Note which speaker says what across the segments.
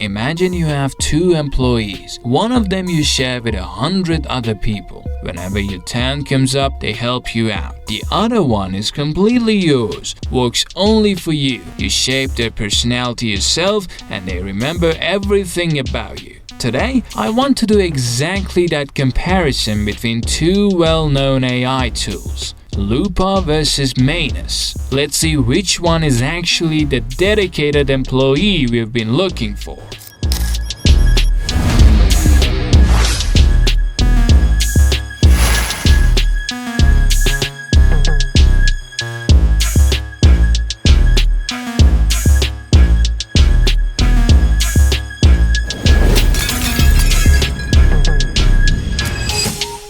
Speaker 1: Imagine you have 2 employees. One of them you share with 100 other people. Whenever your turn comes up, they help you out. The other one is completely yours, works only for you. You shape their personality yourself and they remember everything about you. Today, I want to do exactly that comparison between 2 well-known AI tools. Loopa versus Manus. Let's see which one is actually the dedicated employee we've been looking for.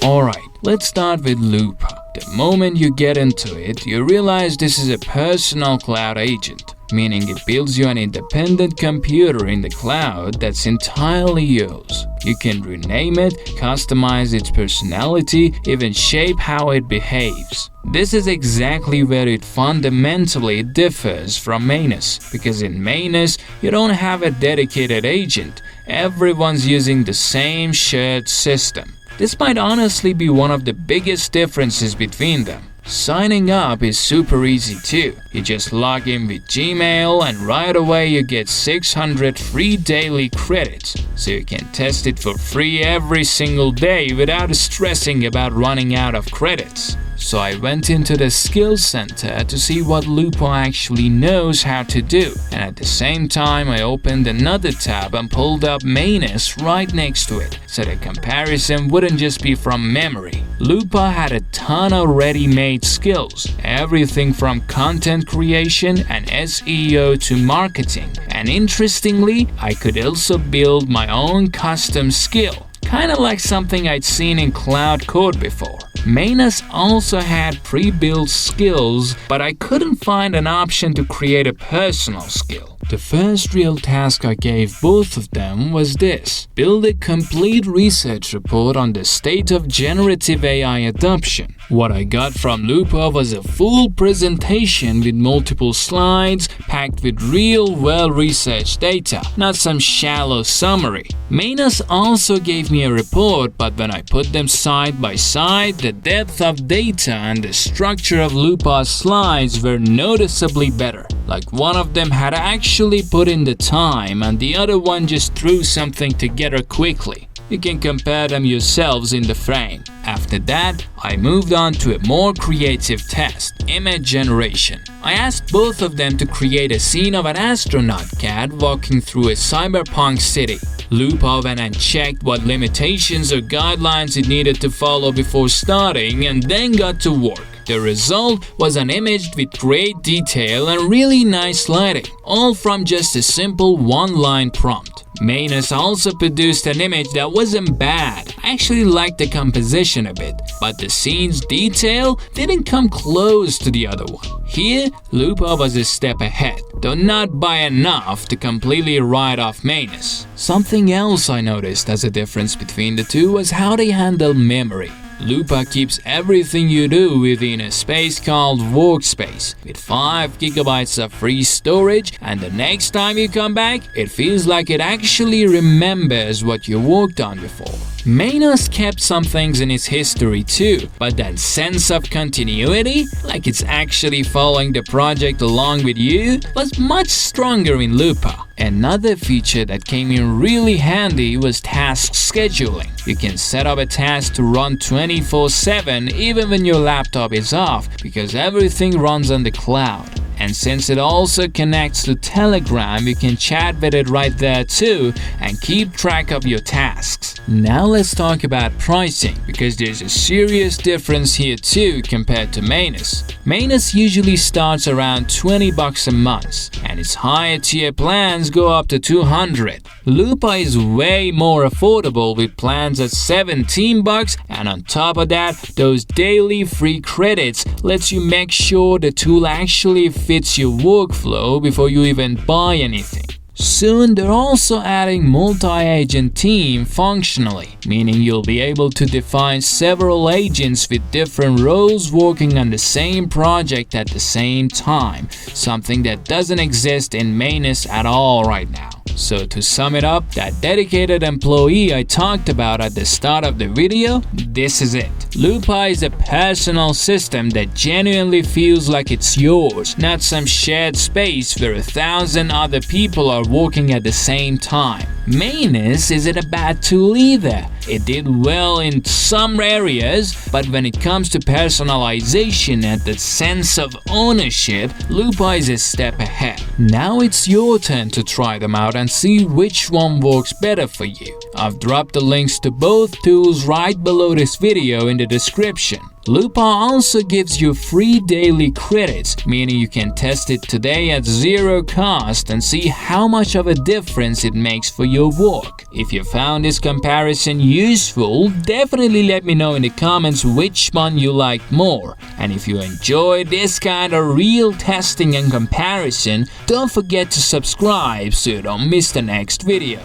Speaker 1: Alright, let's start with Loopa. The moment you get into it, you realize this is a personal cloud agent, meaning it builds you an independent computer in the cloud that's entirely yours. You can rename it, customize its personality, even shape how it behaves. This is exactly where it fundamentally differs from Manus, because in Manus, you don't have a dedicated agent. Everyone's using the same shared system. This might honestly be one of the biggest differences between them. Signing up is super easy too. You just log in with Gmail and right away you get 600 free daily credits, so you can test it for free every single day without stressing about running out of credits. So I went into the skills center to see what Loopa actually knows how to do, and at the same time I opened another tab and pulled up Manus right next to it, so the comparison wouldn't just be from memory. Loopa had a ton of ready-made skills, everything from content creation and SEO to marketing, and interestingly, I could also build my own custom skill, kinda like something I'd seen in Cloud Code before. Manus also had pre-built skills, but I couldn't find an option to create a personal skill. The first real task I gave both of them was this: build a complete research report on the state of generative AI adoption. What I got from Loopa was a full presentation with multiple slides packed with real well-researched data, not some shallow summary. Manus also gave me a report, but when I put them side by side, the depth of data and the structure of Loopa's slides were noticeably better. Like one of them had actually put in the time and the other one just threw something together quickly. You can compare them yourselves in the frame. After that, I moved on to a more creative test, image generation. I asked both of them to create a scene of an astronaut cat walking through a cyberpunk city. Loopa went and checked what limitations or guidelines it needed to follow before starting and then got to work. The result was an image with great detail and really nice lighting, all from just a simple one-line prompt. Manus also produced an image that wasn't bad. I actually liked the composition a bit, but the scene's detail didn't come close to the other one. Here, Loopa was a step ahead, though not by enough to completely write off Manus. Something else I noticed as a difference between the two was how they handle memory. Loopa keeps everything you do within a space called Workspace, with 5 GB of free storage, and the next time you come back, it feels like it actually remembers what you worked on before. Manus kept some things in its history too, but that sense of continuity, like it's actually following the project along with you, was much stronger in Loopa. Another feature that came in really handy was task scheduling. You can set up a task to run 24/7 even when your laptop is off, because everything runs on the cloud. And since it also connects to Telegram, you can chat with it right there too and keep track of your tasks. Now let's talk about pricing, because there's a serious difference here too compared to Manus. Manus usually starts around $20 a month, and its higher tier plans go up to $200. Loopa is way more affordable with plans at $17, and on top of that, those daily free credits lets you make sure the tool actually fits your workflow before you even buy anything. Soon they're also adding multi-agent team functionally, meaning you'll be able to define several agents with different roles working on the same project at the same time, something that doesn't exist in Manus at all right now. So to sum it up, that dedicated employee I talked about at the start of the video, this is it. Loopa is a personal system that genuinely feels like it's yours, not some shared space where 1,000 other people are working at the same time. Manus isn't a bad tool either. It did well in some areas, but when it comes to personalization and the sense of ownership, Loopa is a step ahead. Now it's your turn to try them out and see which one works better for you. I've dropped the links to both tools right below this video in the description. Loopa also gives you free daily credits, meaning you can test it today at zero cost and see how much of a difference it makes for your work. If you found this comparison useful, definitely let me know in the comments which one you liked more. And if you enjoy this kind of real testing and comparison, don't forget to subscribe so you don't miss the next video.